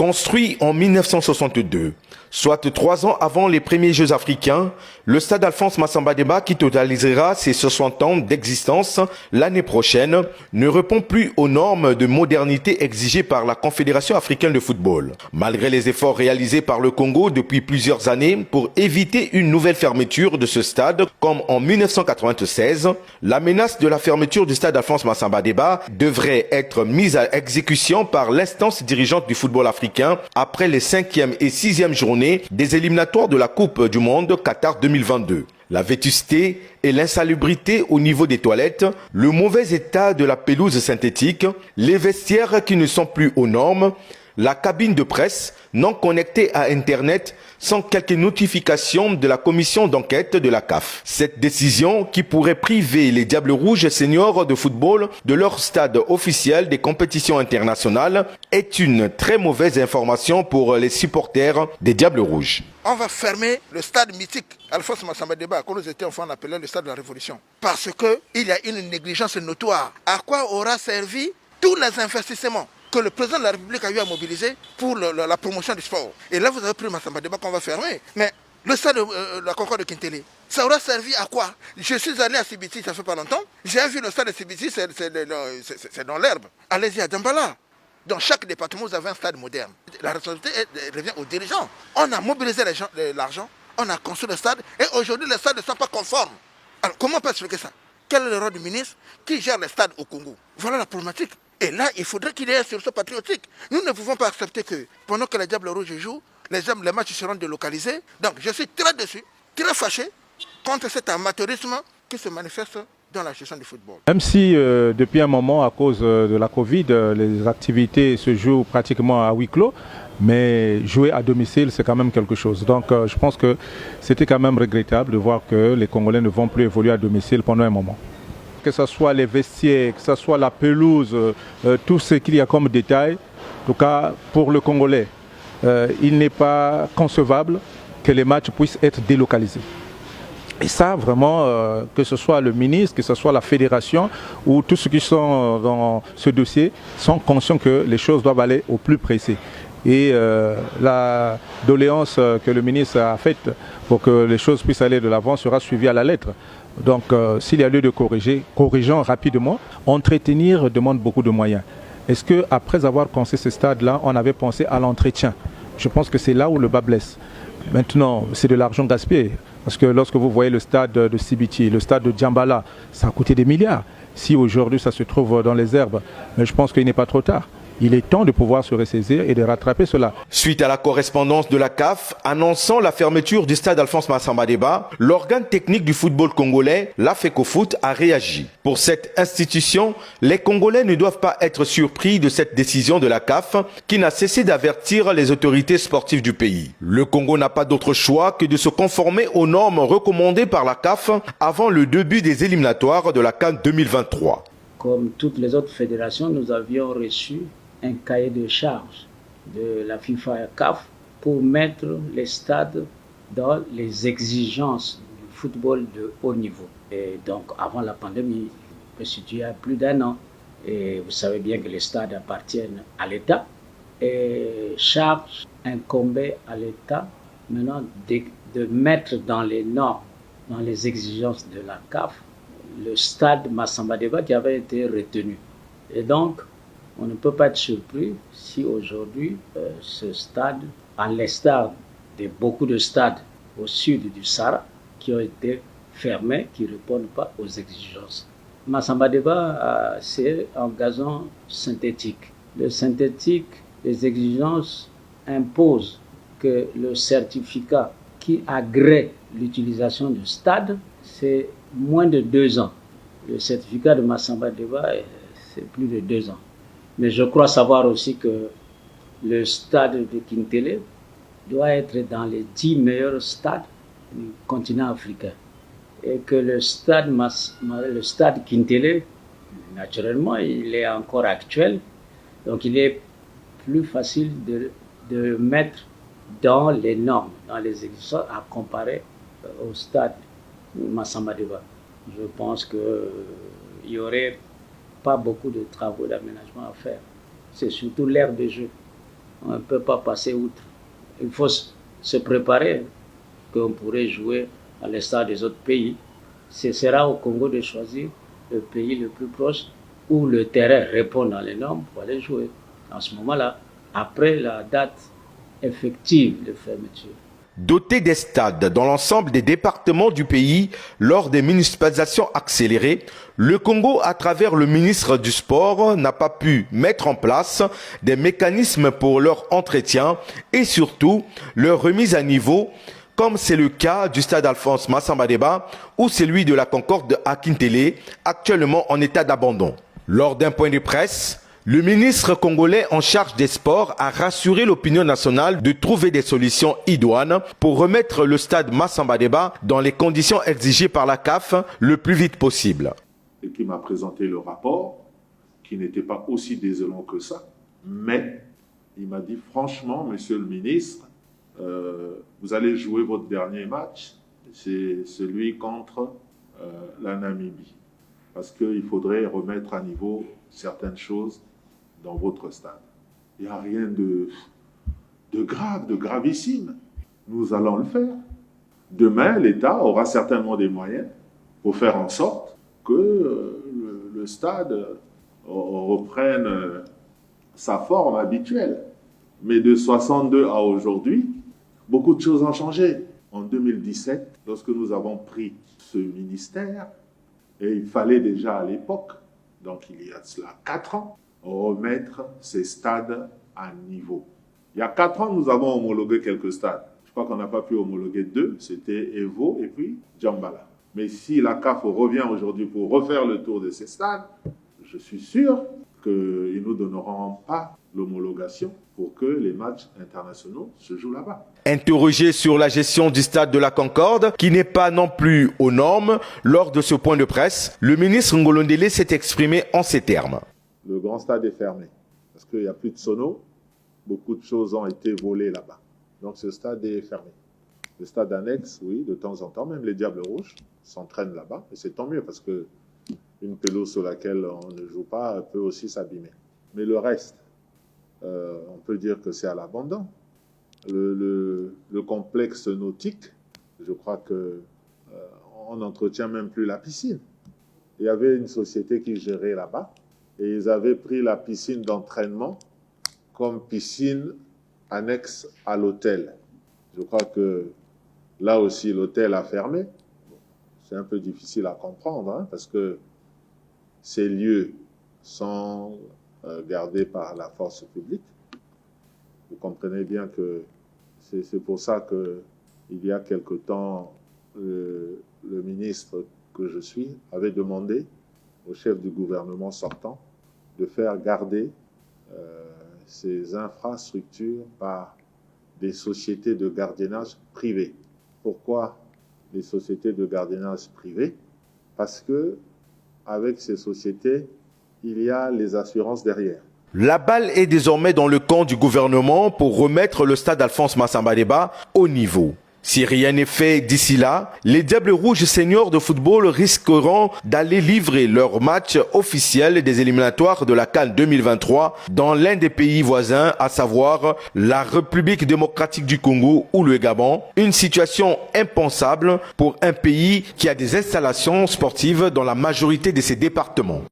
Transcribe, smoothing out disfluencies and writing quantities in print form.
Construit en 1962, soit 3 ans avant les premiers Jeux africains, le stade Alphonse Massamba Déba, qui totalisera ses 60 ans d'existence l'année prochaine, ne répond plus aux normes de modernité exigées par la Confédération africaine de football. Malgré les efforts réalisés par le Congo depuis plusieurs années pour éviter une nouvelle fermeture de ce stade, comme en 1996, la menace de la fermeture du stade Alphonse Massamba Déba devrait être mise à exécution par l'instance dirigeante du football africain après les 5e et 6e journées des éliminatoires de la Coupe du Monde Qatar 2022. La vétusté et l'insalubrité au niveau des toilettes, le mauvais état de la pelouse synthétique, les vestiaires qui ne sont plus aux normes, la cabine de presse non connectée à Internet sans quelques notifications de la commission d'enquête de la CAF. Cette décision qui pourrait priver les Diables Rouges seniors de football de leur stade officiel des compétitions internationales est une très mauvaise information pour les supporters des Diables Rouges. On va fermer le stade mythique Alphonse Massamba Déba, quand nous étions enfants, on appelait le stade de la Révolution. Parce qu'il y a une négligence notoire. À quoi aura servi tous les investissements que le président de la République a eu à mobiliser pour la promotion du sport? Et là, vous avez pris Massamba Déba qu'on va fermer. Mais le stade de la Concorde de Kintélé, ça aura servi à quoi? Je suis allé à Sibiti, ça fait pas longtemps. J'ai vu le stade de Sibiti, c'est dans l'herbe. Allez-y à Dambala. Dans chaque département, vous avez un stade moderne. La responsabilité revient aux dirigeants. On a mobilisé l'argent, on a construit le stade, et aujourd'hui, les stades ne sont pas conformes. Alors, comment on peut expliquer ça? Quel est le rôle du ministre qui gère les stades au Congo? Voilà la problématique. Et là, il faudrait qu'il y ait un sursaut patriotique. Nous ne pouvons pas accepter que, pendant que les Diables Rouges jouent, les matchs seront délocalisés. Donc, je suis très déçu, très fâché contre cet amateurisme qui se manifeste dans la gestion du football. Même si depuis un moment, à cause de la Covid, les activités se jouent pratiquement à huis clos, mais jouer à domicile, c'est quand même quelque chose. Donc je pense que c'était quand même regrettable de voir que les Congolais ne vont plus évoluer à domicile pendant un moment. Que ce soit les vestiaires, que ce soit la pelouse, tout ce qu'il y a comme détail, en tout cas pour le Congolais, il n'est pas concevable que les matchs puissent être délocalisés. Et ça, vraiment, que ce soit le ministre, que ce soit la fédération ou tous ceux qui sont dans ce dossier sont conscients que les choses doivent aller au plus pressé. Et la doléance que le ministre a faite pour que les choses puissent aller de l'avant sera suivie à la lettre. Donc, s'il y a lieu de corriger, corrigeons rapidement. Entretenir demande beaucoup de moyens. Est-ce qu'après avoir construit ce stade-là, on avait pensé à l'entretien? Je pense que c'est là où le bas blesse. Maintenant, c'est de l'argent gaspillé. Parce que lorsque vous voyez le stade de Sibiti, le stade de Djambala, ça a coûté des milliards. Si aujourd'hui ça se trouve dans les herbes, mais je pense qu'il n'est pas trop tard. Il est temps de pouvoir se ressaisir et de rattraper cela. Suite à la correspondance de la CAF annonçant la fermeture du stade Alphonse Massamba Déba, l'organe technique du football congolais, la FECOFOOT, a réagi. Pour cette institution, les Congolais ne doivent pas être surpris de cette décision de la CAF qui n'a cessé d'avertir les autorités sportives du pays. Le Congo n'a pas d'autre choix que de se conformer aux normes recommandées par la CAF avant le début des éliminatoires de la CAN 2023. Comme toutes les autres fédérations, nous avions reçu un cahier de charges de la FIFA et CAF pour mettre les stades dans les exigences du football de haut niveau. Et donc, avant la pandémie, il peut se situer à plus d'1 an. Et vous savez bien que les stades appartiennent à l'État. Et charge incombait à l'État maintenant de mettre dans les normes, dans les exigences de la CAF, le stade Massamba Déba qui avait été retenu. Et donc, on ne peut pas être surpris si aujourd'hui, ce stade, à l'instar de beaucoup de stades au sud du Sahara, qui ont été fermés, qui ne répondent pas aux exigences. Massamba Déba, c'est un gazon synthétique. Le synthétique, les exigences imposent que le certificat qui agrée l'utilisation du stade, c'est moins de 2 ans. Le certificat de Massamba Déba, c'est plus de 2 ans. Mais je crois savoir aussi que le stade de Kintélé doit être dans les 10 meilleurs stades du continent africain. Et que le stade Kintélé, naturellement, il est encore actuel. Donc il est plus facile de mettre dans les normes, dans les exigences à comparer au stade Massamba Déba. Je pense qu'il n'y aurait pas beaucoup de travaux d'aménagement à faire. C'est surtout l'aire de jeu. On ne peut pas passer outre. Il faut se préparer qu'on pourrait jouer à l'instar des autres pays. Ce sera au Congo de choisir le pays le plus proche où le terrain répond dans les normes pour aller jouer. En ce moment-là, après la date effective de fermeture. Doté des stades dans l'ensemble des départements du pays lors des municipalisations accélérées, le Congo, à travers le ministre du Sport, n'a pas pu mettre en place des mécanismes pour leur entretien et surtout leur remise à niveau, comme c'est le cas du stade Alphonse Massamba Déba ou celui de la Concorde à Kintélé, actuellement en état d'abandon. Lors d'un point de presse, le ministre congolais en charge des sports a rassuré l'opinion nationale de trouver des solutions idoines pour remettre le stade Massamba Déba dans les conditions exigées par la CAF le plus vite possible. Et qui m'a présenté le rapport, qui n'était pas aussi désolant que ça, mais il m'a dit franchement, monsieur le ministre, vous allez jouer votre dernier match, c'est celui contre la Namibie, parce qu'il faudrait remettre à niveau certaines choses dans votre stade. Il n'y a rien de grave, de gravissime. Nous allons le faire. Demain, l'État aura certainement des moyens pour faire en sorte que le stade reprenne sa forme habituelle. Mais de 62 à aujourd'hui, beaucoup de choses ont changé. En 2017, lorsque nous avons pris ce ministère, et il fallait déjà à l'époque, donc il y a cela 4 ans, remettre ces stades à niveau. Il y a 4 ans, nous avons homologué quelques stades. Je crois qu'on n'a pas pu homologuer 2, c'était Evo et puis Djambala. Mais si la CAF revient aujourd'hui pour refaire le tour de ces stades, je suis sûr qu'ils ne nous donneront pas l'homologation pour que les matchs internationaux se jouent là-bas. Interrogé sur la gestion du stade de la Concorde, qui n'est pas non plus aux normes, lors de ce point de presse, le ministre Ngolondele s'est exprimé en ces termes. Le grand stade est fermé parce qu'il n'y a plus de sonos. Beaucoup de choses ont été volées là-bas. Donc ce stade est fermé. Le stade annexe, oui, de temps en temps, même les Diables Rouges s'entraînent là-bas. Et c'est tant mieux parce que une pelouse sur laquelle on ne joue pas peut aussi s'abîmer. Mais le reste, on peut dire que c'est à l'abandon. Le complexe nautique, je crois que on n'entretient même plus la piscine. Il y avait une société qui gérait là-bas et ils avaient pris la piscine d'entraînement comme piscine annexe à l'hôtel. Je crois que là aussi l'hôtel a fermé. C'est un peu difficile à comprendre hein, parce que ces lieux sont gardés par la force publique. Vous comprenez bien que c'est pour ça qu'il y a quelque temps, le ministre que je suis avait demandé au chef du gouvernement sortant de faire garder ces infrastructures par des sociétés de gardiennage privées. Pourquoi les sociétés de gardiennage privées? Parce que avec ces sociétés, il y a les assurances derrière. La balle est désormais dans le camp du gouvernement pour remettre le stade Alphonse Massamba Déba au niveau. Si rien n'est fait d'ici là, les Diables Rouges seniors de football risqueront d'aller livrer leur match officiel des éliminatoires de la CAN 2023 dans l'un des pays voisins, à savoir la République démocratique du Congo ou le Gabon. Une situation impensable pour un pays qui a des installations sportives dans la majorité de ses départements.